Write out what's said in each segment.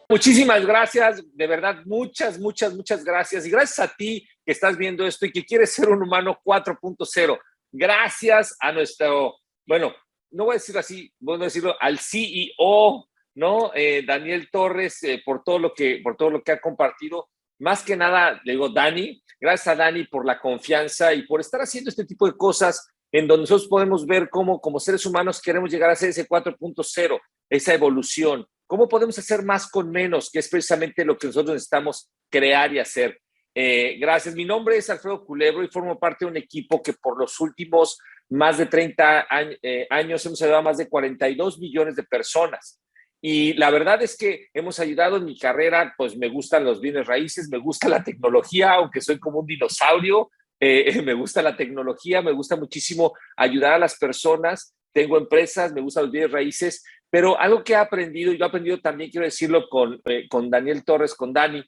Muchísimas gracias, de verdad, muchas gracias. Y gracias a ti que estás viendo esto y que quieres ser un humano 4.0. Gracias a nuestro, bueno, no voy a decirlo así, voy a decirlo al CEO, ¿no? Daniel Torres, por todo lo que ha compartido. Más que nada, le digo, Dani, gracias a Dani por la confianza y por estar haciendo este tipo de cosas en donde nosotros podemos ver cómo como seres humanos queremos llegar a ser ese 4.0, esa evolución. ¿Cómo podemos hacer más con menos? Que es precisamente lo que nosotros necesitamos crear y hacer. Gracias. Mi nombre es Alfredo Culebro y formo parte de un equipo que por los últimos más de 30 años hemos ayudado a más de 42 millones de personas. Y la verdad es que hemos ayudado en mi carrera, pues me gustan los bienes raíces, me gusta la tecnología, aunque soy como un dinosaurio, me gusta la tecnología, me gusta muchísimo ayudar a las personas, tengo empresas, me gustan los bienes raíces, pero algo que he aprendido, y lo he aprendido también, quiero decirlo, con Daniel Torres, con Dani,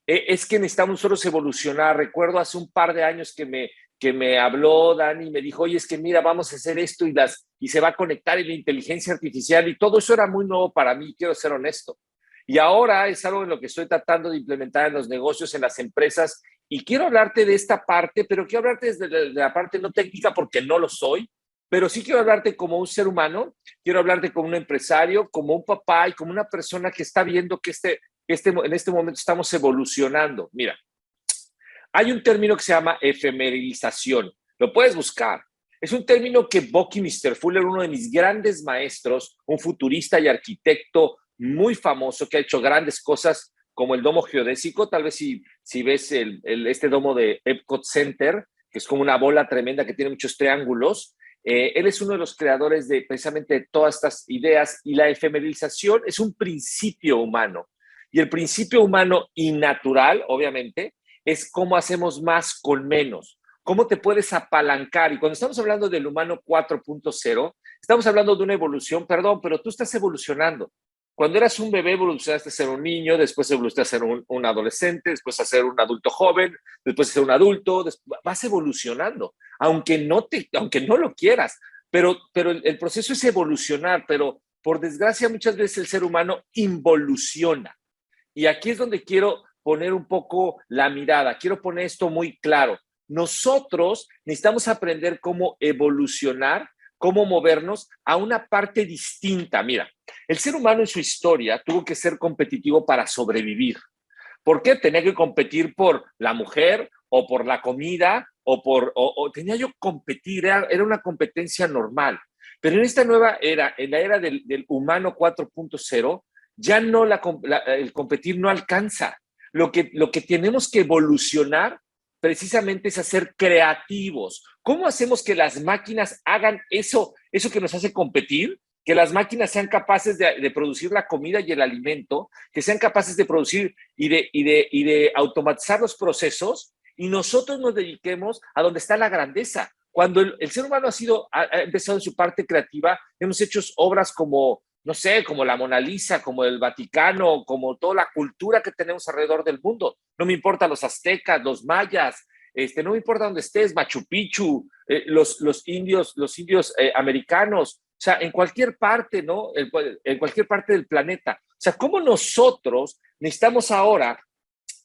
es que necesitamos nosotros evolucionar. Recuerdo hace un par de años que me habló Dani y me dijo, oye, es que mira, vamos a hacer esto y se va a conectar en la inteligencia artificial y todo eso era muy nuevo para mí, quiero ser honesto. Y ahora es algo en lo que estoy tratando de implementar en los negocios, en las empresas, y quiero hablarte de esta parte, pero quiero hablarte desde la parte no técnica porque no lo soy, pero sí quiero hablarte como un ser humano, quiero hablarte como un empresario, como un papá y como una persona que está viendo que en este momento estamos evolucionando. Mira, hay un término que se llama efemerización. Lo puedes buscar. Es un término que Buckminster Fuller, uno de mis grandes maestros, un futurista y arquitecto muy famoso que ha hecho grandes cosas como el domo geodésico, tal vez si ves este domo de Epcot Center, que es como una bola tremenda que tiene muchos triángulos. Él es uno de los creadores de precisamente de todas estas ideas y la efemerización es un principio humano. Y el principio humano y natural, obviamente, es cómo hacemos más con menos, cómo te puedes apalancar. Y cuando estamos hablando del humano 4.0, estamos hablando de una evolución, perdón, pero tú estás evolucionando. Cuando eras un bebé evolucionaste a ser un niño, después evolucionaste a ser un adolescente, después a ser un adulto joven, después a ser un adulto, vas evolucionando, aunque no lo quieras, pero el proceso es evolucionar, pero por desgracia muchas veces el ser humano involuciona. Y aquí es donde quiero poner un poco la mirada, quiero poner esto muy claro. Nosotros necesitamos aprender cómo evolucionar, cómo movernos a una parte distinta. Mira, el ser humano en su historia tuvo que ser competitivo para sobrevivir. ¿Por qué? Tenía que competir por la mujer o por la comida o tenía yo que competir, era una competencia normal. Pero en esta nueva era, en la era del humano 4.0, ya no el competir no alcanza. Lo que tenemos que evolucionar precisamente es hacer creativos. ¿Cómo hacemos que las máquinas hagan eso que nos hace competir? Que las máquinas sean capaces de producir la comida y el alimento, que sean capaces de producir y de automatizar los procesos y nosotros nos dediquemos a donde está la grandeza. Cuando el ser humano ha empezado en su parte creativa, hemos hecho obras como, no sé, como la Mona Lisa, como el Vaticano, como toda la cultura que tenemos alrededor del mundo. No me importa los aztecas, los mayas, no me importa dónde estés, Machu Picchu, los indios americanos, o sea, en cualquier parte, ¿no? En cualquier parte del planeta. O sea, ¿cómo nosotros necesitamos ahora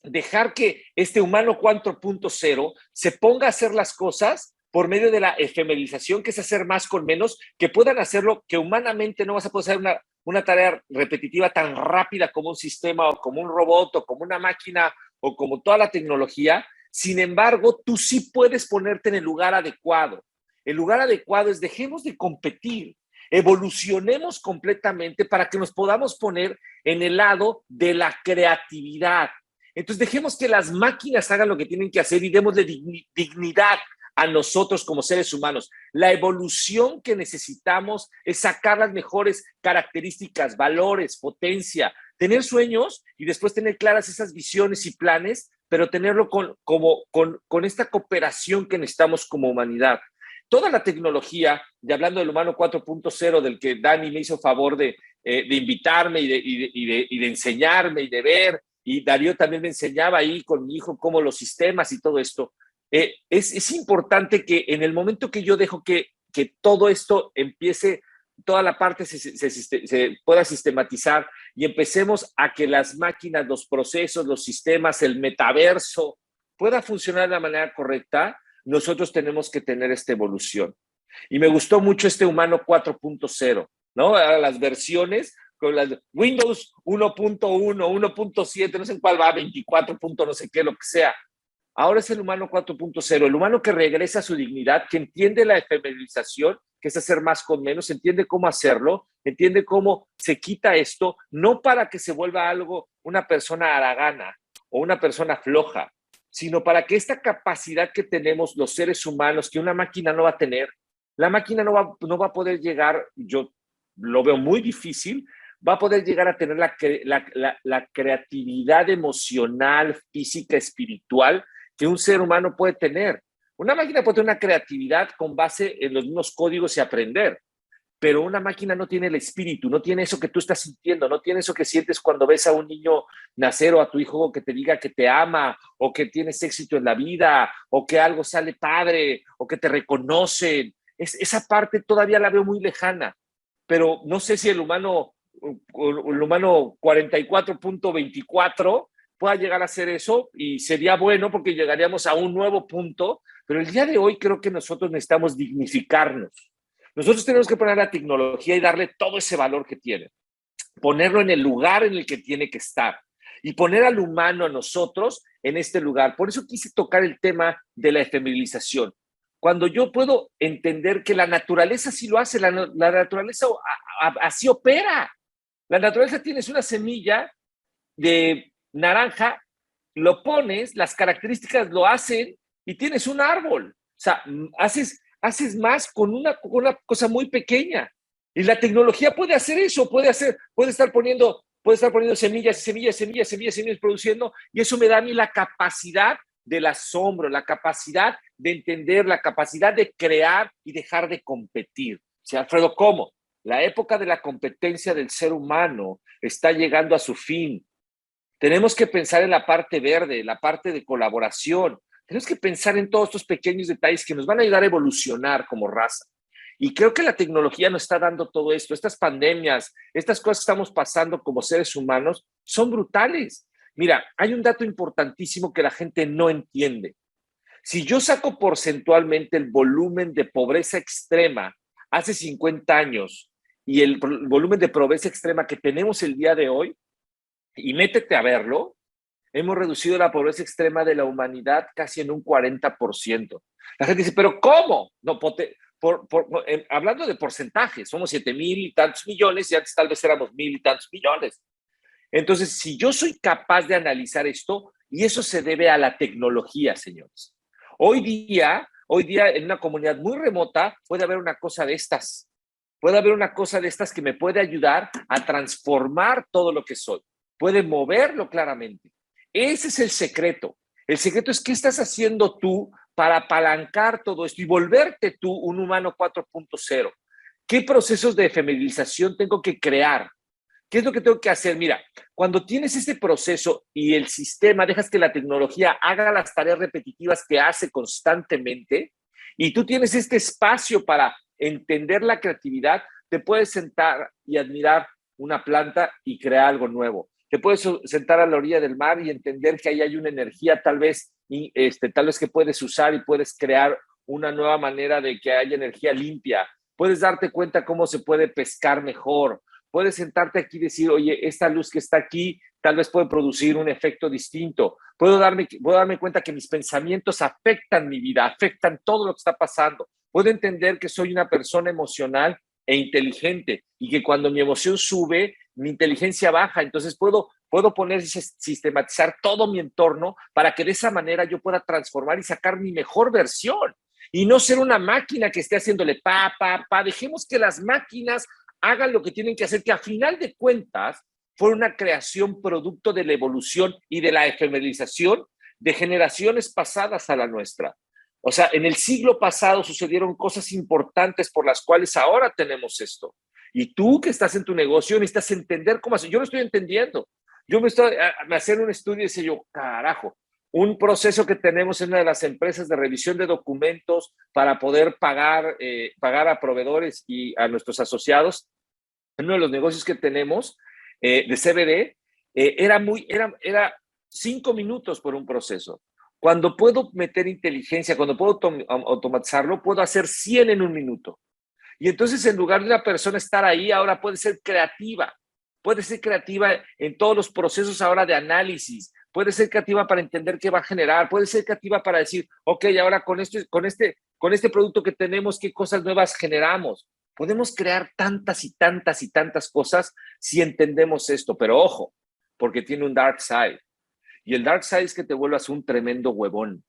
dejar que este humano 4.0 se ponga a hacer las cosas por medio de la efemerización, que es hacer más con menos, que puedan hacerlo, que humanamente no vas a poder hacer una tarea repetitiva tan rápida como un sistema o como un robot o como una máquina o como toda la tecnología. Sin embargo, tú sí puedes ponerte en el lugar adecuado. El lugar adecuado es dejemos de competir, evolucionemos completamente para que nos podamos poner en el lado de la creatividad. Entonces dejemos que las máquinas hagan lo que tienen que hacer y démosle dignidad a nosotros como seres humanos. La evolución que necesitamos es sacar las mejores características, valores, potencia, tener sueños y después tener claras esas visiones y planes, pero tenerlo con esta cooperación que necesitamos como humanidad. Toda la tecnología, y hablando del humano 4.0, del que Dani me hizo favor de invitarme y de enseñarme y de ver, y Darío también me enseñaba ahí con mi hijo cómo los sistemas y todo esto. Es importante que en el momento que yo dejo que todo esto empiece toda la parte se pueda sistematizar y empecemos a que las máquinas, los procesos, los sistemas, el metaverso pueda funcionar de la manera correcta, nosotros tenemos que tener esta evolución. Y me gustó mucho este humano 4.0, ¿no? Ahora las versiones con las Windows 1.1, 1.7, no sé en cuál va, 24. No sé qué, lo que sea. Ahora es el humano 4.0, el humano que regresa a su dignidad, que entiende la efemerización, que es hacer más con menos, entiende cómo hacerlo, entiende cómo se quita esto, no para que se vuelva algo, una persona haragana o una persona floja, sino para que esta capacidad que tenemos los seres humanos, que una máquina no va a tener, la máquina no va a poder llegar, yo lo veo muy difícil, va a poder llegar a tener la creatividad emocional, física, espiritual que un ser humano puede tener. Una máquina puede tener una creatividad con base en los mismos códigos y aprender, pero una máquina no tiene el espíritu, no tiene eso que tú estás sintiendo, no tiene eso que sientes cuando ves a un niño nacer o a tu hijo que te diga que te ama o que tienes éxito en la vida o que algo sale padre o que te reconocen. Esa parte todavía la veo muy lejana, pero no sé si el humano 44.24 pueda llegar a hacer eso y sería bueno porque llegaríamos a un nuevo punto, pero el día de hoy creo que nosotros necesitamos dignificarnos. Nosotros tenemos que poner la tecnología y darle todo ese valor que tiene, ponerlo en el lugar en el que tiene que estar y poner al humano, a nosotros, en este lugar. Por eso quise tocar el tema de la efemerización. Cuando yo puedo entender que la naturaleza sí lo hace, la naturaleza así opera. La naturaleza tienes una semilla de naranja, lo pones, las características lo hacen y tienes un árbol. O sea, haces más con una cosa muy pequeña. Y la tecnología puede hacer eso, puede estar poniendo semillas, semillas, semillas, semillas, semillas produciendo, y eso me da a mí la capacidad del asombro, la capacidad de entender, la capacidad de crear y dejar de competir. O sea, Alfredo, ¿cómo? La época de la competencia del ser humano está llegando a su fin. Tenemos que pensar en la parte verde, la parte de colaboración. Tenemos que pensar en todos estos pequeños detalles que nos van a ayudar a evolucionar como raza. Y creo que la tecnología nos está dando todo esto. Estas pandemias, estas cosas que estamos pasando como seres humanos son brutales. Mira, hay un dato importantísimo que la gente no entiende. Si yo saco porcentualmente el volumen de pobreza extrema hace 50 años y el volumen de pobreza extrema que tenemos el día de hoy, y métete a verlo, hemos reducido la pobreza extrema de la humanidad casi en un 40%. La gente dice, ¿pero cómo? No, hablando de porcentajes, somos 7,000 y tantos millones y antes tal vez éramos 1,000 y tantos millones. Entonces, si yo soy capaz de analizar esto, y eso se debe a la tecnología, señores. Hoy día, en una comunidad muy remota, puede haber una cosa de estas. Puede haber una cosa de estas que me puede ayudar a transformar todo lo que soy. Puede moverlo claramente. Ese es el secreto. El secreto es qué estás haciendo tú para apalancar todo esto y volverte tú un humano 4.0. ¿Qué procesos de efemerización tengo que crear? ¿Qué es lo que tengo que hacer? Mira, cuando tienes este proceso y el sistema, dejas que la tecnología haga las tareas repetitivas que hace constantemente y tú tienes este espacio para entender la creatividad, te puedes sentar y admirar una planta y crear algo nuevo. Te puedes sentar a la orilla del mar y entender que ahí hay una energía tal vez que puedes usar y puedes crear una nueva manera de que haya energía limpia. Puedes darte cuenta cómo se puede pescar mejor. Puedes sentarte aquí y decir, oye, esta luz que está aquí tal vez puede producir un efecto distinto. Puedo darme cuenta que mis pensamientos afectan mi vida, afectan todo lo que está pasando. Puedo entender que soy una persona emocional e inteligente y que cuando mi emoción sube, mi inteligencia baja. Entonces puedo sistematizar todo mi entorno para que de esa manera yo pueda transformar y sacar mi mejor versión y no ser una máquina que esté haciéndole Dejemos que las máquinas hagan lo que tienen que hacer, que a final de cuentas fue una creación producto de la evolución y de la efemerización de generaciones pasadas a la nuestra. O sea, en el siglo pasado sucedieron cosas importantes por las cuales ahora tenemos esto. Y tú que estás en tu negocio necesitas entender cómo hacer. Yo lo estoy entendiendo. Yo me hacer un estudio y decía yo, carajo, Un proceso que tenemos en una de las empresas de revisión de documentos para poder pagar a proveedores y a nuestros asociados. En uno de los negocios que tenemos de CBD, era 5 minutos por un proceso. Cuando puedo meter inteligencia, cuando puedo automatizarlo, puedo hacer 100 en un minuto. Y entonces, en lugar de una persona estar ahí, ahora puede ser creativa. Puede ser creativa en todos los procesos ahora de análisis. Puede ser creativa para entender qué va a generar. Puede ser creativa para decir, ok, ahora con este producto que tenemos, ¿qué cosas nuevas generamos? Podemos crear tantas y tantas y tantas cosas si entendemos esto. Pero ojo, porque tiene un dark side. Y el dark side es que te vuelvas un tremendo huevón.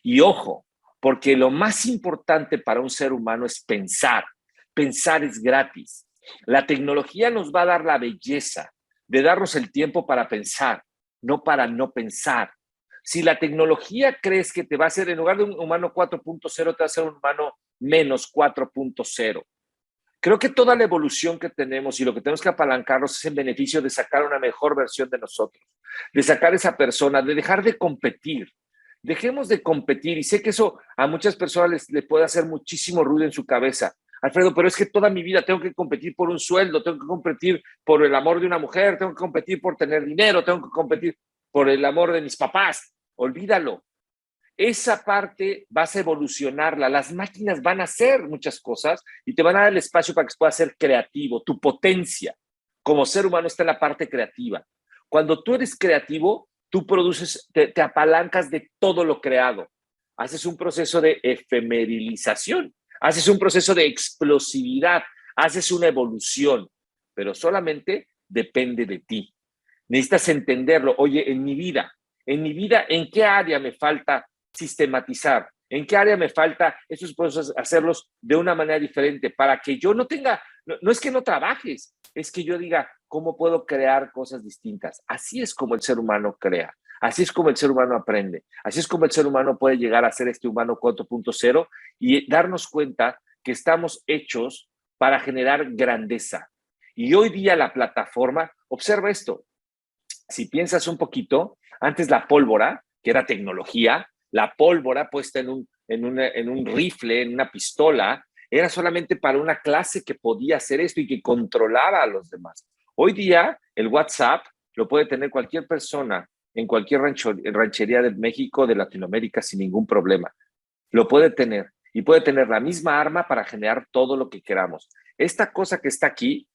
Y ojo, porque lo más importante para un ser humano es pensar. Pensar es gratis. La tecnología nos va a dar la belleza de darnos el tiempo para pensar, no para no pensar. Si la tecnología crees que te va a hacer, en lugar de un humano 4.0, te va a hacer un humano menos 4.0. Creo que toda la evolución que tenemos y lo que tenemos que apalancarnos es en beneficio de sacar una mejor versión de nosotros, de sacar esa persona, de dejar de competir. Dejemos de competir, y sé que eso a muchas personas les puede hacer muchísimo ruido en su cabeza. Alfredo, pero es que toda mi vida tengo que competir por un sueldo, tengo que competir por el amor de una mujer, tengo que competir por tener dinero, tengo que competir por el amor de mis papás. Olvídalo. Esa parte vas a evolucionarla. Las máquinas van a hacer muchas cosas y te van a dar el espacio para que puedas ser creativo. Tu potencia como ser humano está en la parte creativa. Cuando tú eres creativo, tú produces, te apalancas de todo lo creado. Haces un proceso de efemerilización, haces un proceso de explosividad, haces una evolución, pero solamente depende de ti. Necesitas entenderlo. Oye, en mi vida, ¿en qué área me falta sistematizar? ¿En qué área me falta esos procesos hacerlos de una manera diferente para que yo no tenga, no es que no trabajes, es que yo diga, ¿cómo puedo crear cosas distintas? Así es como el ser humano crea, así es como el ser humano aprende, así es como el ser humano puede llegar a ser este humano 4.0 y darnos cuenta que estamos hechos para generar grandeza. Y hoy día la plataforma, observa esto, si piensas un poquito, antes la pólvora, que era tecnología, la pólvora puesta en un rifle, en una pistola, era solamente para una clase que podía hacer esto y que controlara a los demás. Hoy día, el WhatsApp lo puede tener cualquier persona en cualquier ranchería de México, de Latinoamérica, sin ningún problema. Lo puede tener y puede tener la misma arma para generar todo lo que queramos. Esta cosa que está aquí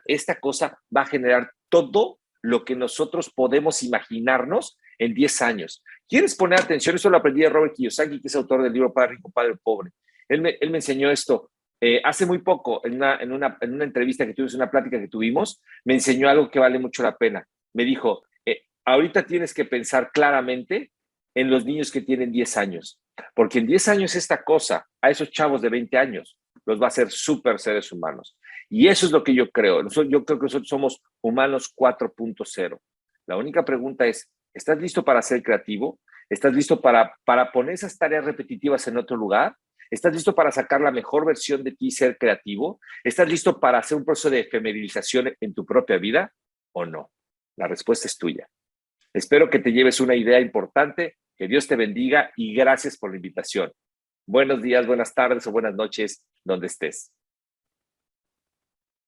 esta cosa va a generar todo lo que nosotros podemos imaginarnos en 10 años. ¿Quieres poner atención? Eso lo aprendí de Robert Kiyosaki, que es autor del libro Padre Rico, Padre Pobre. Él me enseñó esto hace muy poco, en una entrevista que tuvimos, en una plática que tuvimos, me enseñó algo que vale mucho la pena. Me dijo, ahorita tienes que pensar claramente en los niños que tienen 10 años, porque en 10 años esta cosa, a esos chavos de 20 años, los va a hacer súper seres humanos. Y eso es lo que yo creo. Yo creo que nosotros somos humanos 4.0. La única pregunta es, ¿estás listo para ser creativo? ¿Estás listo para poner esas tareas repetitivas en otro lugar? ¿Estás listo para sacar la mejor versión de ti y ser creativo? ¿Estás listo para hacer un proceso de efemerilización en tu propia vida o no? La respuesta es tuya. Espero que te lleves una idea importante, que Dios te bendiga y gracias por la invitación. Buenos días, buenas tardes o buenas noches, donde estés.